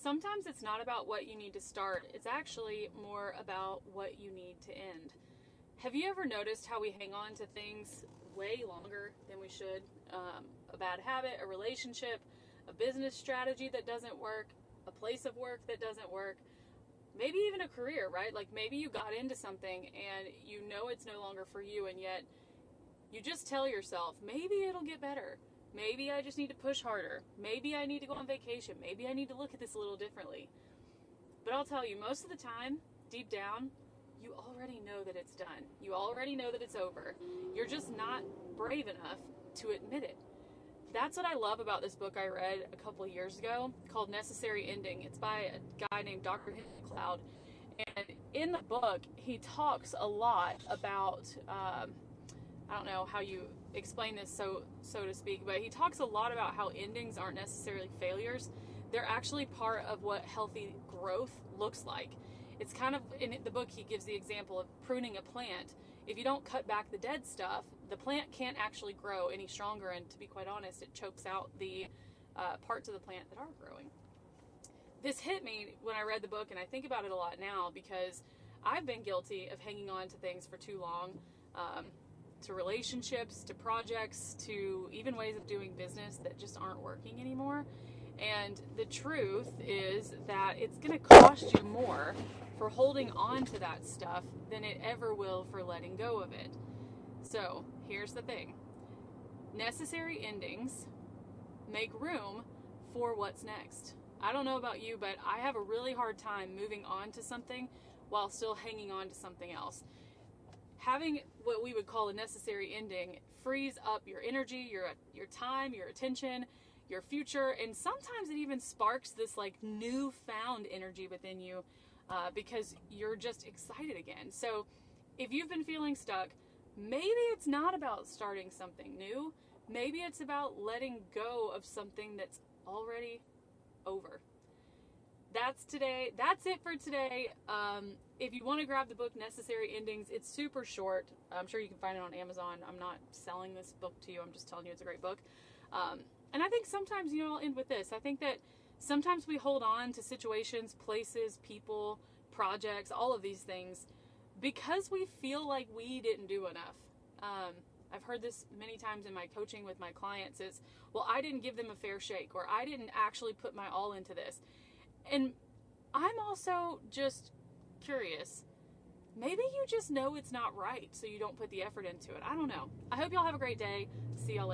sometimes it's not about what you need to start. It's actually more about what you need to end. Have you ever noticed how we hang on to things way longer than we should? A bad habit, a relationship, a business strategy that doesn't work, a place of work that doesn't work, maybe even a career, right? Like maybe you got into something and you know it's no longer for you, and yet you just tell yourself, maybe it'll get better. Maybe I just need to push harder. Maybe I need to go on vacation. Maybe I need to look at this a little differently. But I'll tell you, most of the time, deep down, you already know that it's done. You already know that it's over. You're just not brave enough to admit it. That's what I love about this book I read a couple of years ago called Necessary Ending. It's by a guy named Dr. Henry Cloud. And in the book, he talks a lot about, I don't know how you explain this so to speak, but he talks a lot about how endings aren't necessarily failures. They're actually part of what healthy growth looks like. It's kind of, in the book, he gives the example of pruning a plant. If you don't cut back the dead stuff, the plant can't actually grow any stronger, and to be quite honest, it chokes out the parts of the plant that are growing. This hit me when I read the book, and I think about it a lot now because I've been guilty of hanging on to things for too long, to relationships, to projects, to even ways of doing business that just aren't working anymore. And the truth is that it's going to cost you more for holding on to that stuff than it ever will for letting go of it. So here's the thing. Necessary endings make room for what's next. I don't know about you, but I have a really hard time moving on to something while still hanging on to something else. Having what we would call a necessary ending frees up your energy, your time, your attention, your future, and sometimes it even sparks this like newfound energy within you because you're just excited again. So if you've been feeling stuck, maybe it's not about starting something new. Maybe it's about letting go of something that's already over. That's it for today. If you want to grab the book Necessary Endings, it's super short. I'm sure you can find it on Amazon. I'm not selling this book to you. I'm just telling you it's a great book. And I think sometimes, I'll end with this. I think that sometimes we hold on to situations, places, people, projects, all of these things because we feel like we didn't do enough. I've heard this many times in my coaching with my clients is, well, I didn't give them a fair shake, or I didn't actually put my all into this. And I'm also just curious. Maybe you just know it's not right, so you don't put the effort into it. I don't know. I hope y'all have a great day. See y'all later.